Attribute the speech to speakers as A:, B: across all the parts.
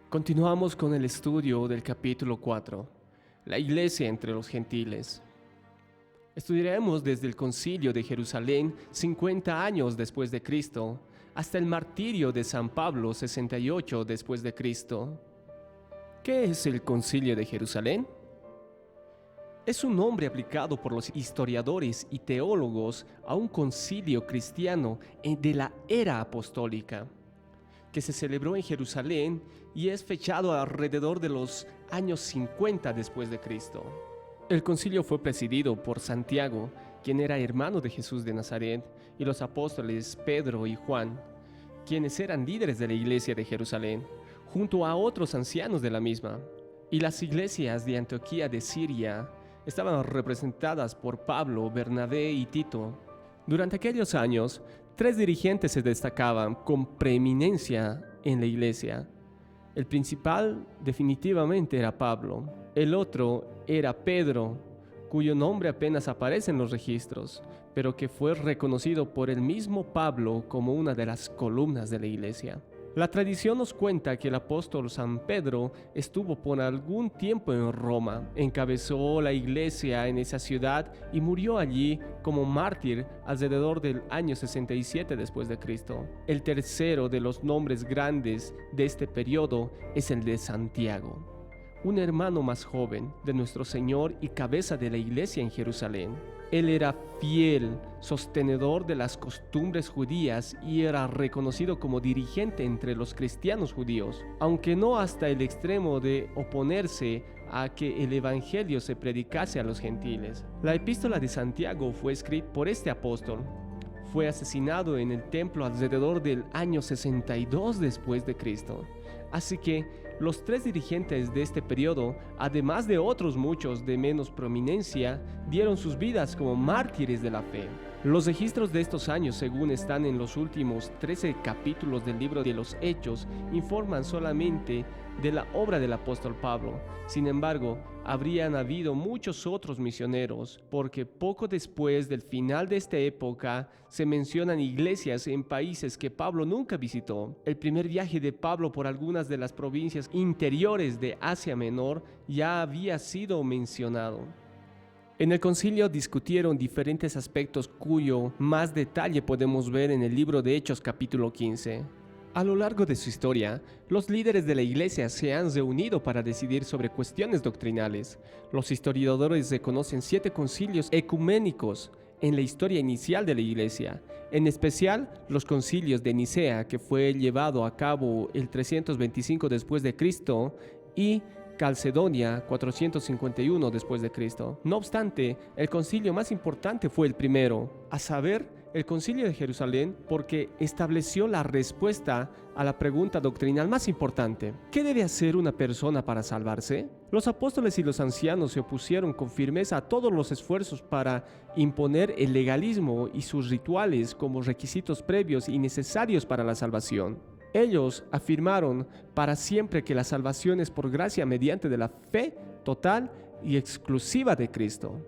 A: Continuamos con el estudio del capítulo 4, la iglesia entre los gentiles. Estudiaremos desde el concilio de Jerusalén 50 años después de Cristo hasta el martirio de San Pablo 68 después de Cristo. ¿Qué es el concilio de Jerusalén? Es un nombre aplicado por los historiadores y teólogos a un concilio cristiano de la era apostólica, que se celebró en Jerusalén y es fechado alrededor de los años 50 después de Cristo. El concilio fue presidido por Santiago, quien era hermano de Jesús de Nazaret, y los apóstoles Pedro y Juan, quienes eran líderes de la iglesia de Jerusalén, junto a otros ancianos de la misma. Y las iglesias de Antioquía de Siria estaban representadas por Pablo, Bernabé y Tito. Durante aquellos años, 3 dirigentes se destacaban con preeminencia en la iglesia. El principal definitivamente era Pablo. El otro era Pedro, cuyo nombre apenas aparece en los registros, pero que fue reconocido por el mismo Pablo como una de las columnas de la iglesia. La tradición nos cuenta que el apóstol San Pedro estuvo por algún tiempo en Roma, encabezó la iglesia en esa ciudad y murió allí como mártir alrededor del año 67 después de Cristo. El tercero de los nombres grandes de este periodo es el de Santiago, un hermano más joven de nuestro Señor y cabeza de la iglesia en Jerusalén. Él era fiel, sostenedor de las costumbres judías y era reconocido como dirigente entre los cristianos judíos, aunque no hasta el extremo de oponerse a que el evangelio se predicase a los gentiles. La epístola de Santiago fue escrita por este apóstol. Fue asesinado en el templo alrededor del año 62 después de Cristo. Así que los 3 dirigentes de este periodo, además de otros muchos de menos prominencia, dieron sus vidas como mártires de la fe. Los registros de estos años, según están en los últimos 13 capítulos del libro de los Hechos, informan solamente de la obra del apóstol Pablo. Sin embargo, habrían habido muchos otros misioneros, porque poco después del final de esta época se mencionan iglesias en países que Pablo nunca visitó. El primer viaje de Pablo por algunas de las provincias interiores de Asia Menor ya había sido mencionado. En el concilio discutieron diferentes aspectos cuyo más detalle podemos ver en el libro de Hechos capítulo 15. A lo largo de su historia, los líderes de la iglesia se han reunido para decidir sobre cuestiones doctrinales. Los historiadores reconocen 7 concilios ecuménicos en la historia inicial de la iglesia, en especial los concilios de Nicea, que fue llevado a cabo el 325 después de Cristo, y Calcedonia 451 después de Cristo. No obstante, el concilio más importante fue el primero, a saber, el concilio de Jerusalén, porque estableció la respuesta a la pregunta doctrinal más importante: ¿qué debe hacer una persona para salvarse? Los apóstoles y los ancianos se opusieron con firmeza a todos los esfuerzos para imponer el legalismo y sus rituales como requisitos previos y necesarios para la salvación. Ellos afirmaron para siempre que la salvación es por gracia mediante de la fe total y exclusiva de Cristo.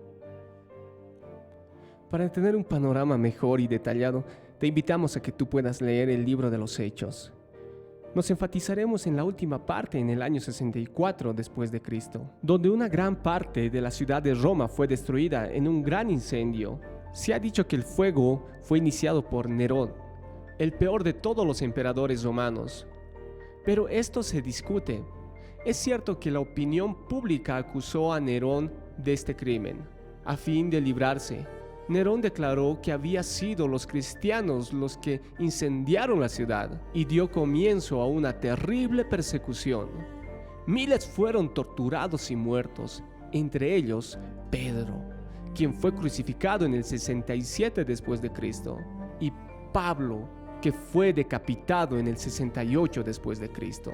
A: Para tener un panorama mejor y detallado, te invitamos a que tú puedas leer el libro de los Hechos. Nos enfatizaremos en la última parte en el año 64 después de Cristo, donde una gran parte de la ciudad de Roma fue destruida en un gran incendio. Se ha dicho que el fuego fue iniciado por Nerón, el peor de todos los emperadores romanos. Pero esto se discute. Es cierto que la opinión pública acusó a Nerón de este crimen, a fin de librarse. Nerón declaró que había sido los cristianos los que incendiaron la ciudad y dio comienzo a una terrible persecución. Miles fueron torturados y muertos, entre ellos Pedro, quien fue crucificado en el 67 después de Cristo, y Pablo, que fue decapitado en el 68 después de Cristo.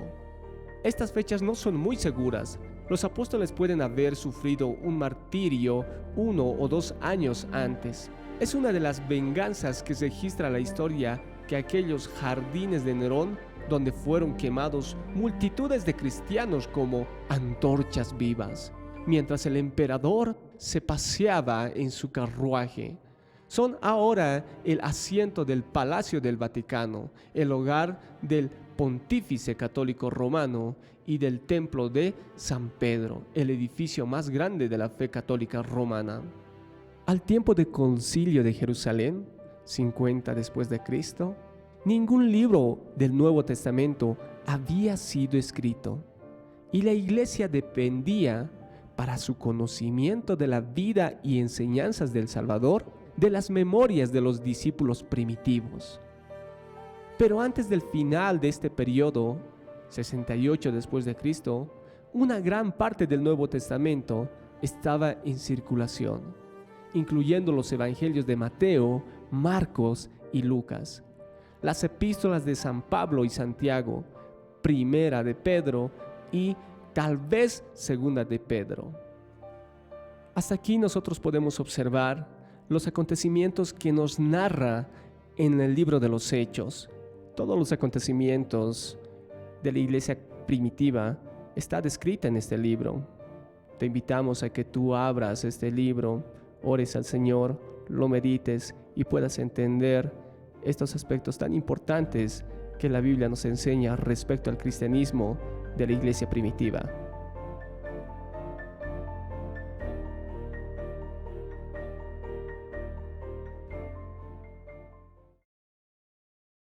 A: Estas fechas no son muy seguras. Los apóstoles pueden haber sufrido un martirio 1 o 2 años antes. Es una de las venganzas que registra la historia que aquellos jardines de Nerón, donde fueron quemados multitudes de cristianos como antorchas vivas, mientras el emperador se paseaba en su carruaje. Son ahora el asiento del Palacio del Vaticano, el hogar del Pontífice Católico Romano y del Templo de San Pedro, el edificio más grande de la fe católica romana. Al tiempo del Concilio de Jerusalén, 50 después de Cristo, ningún libro del Nuevo Testamento había sido escrito, y la Iglesia dependía, para su conocimiento de la vida y enseñanzas del Salvador, de las memorias de los discípulos primitivos. Pero antes del final de este periodo, 68 después de Cristo, una gran parte del Nuevo Testamento estaba en circulación, incluyendo los evangelios de Mateo, Marcos y Lucas, las epístolas de San Pablo y Santiago, Primera de Pedro y tal vez Segunda de Pedro. Hasta aquí nosotros podemos observar los acontecimientos que nos narra en el libro de los Hechos. Todos los acontecimientos de la iglesia primitiva está descrita en este libro. Te invitamos a que tú abras este libro, ores al Señor, lo medites y puedas entender estos aspectos tan importantes que la Biblia nos enseña respecto al cristianismo de la iglesia primitiva.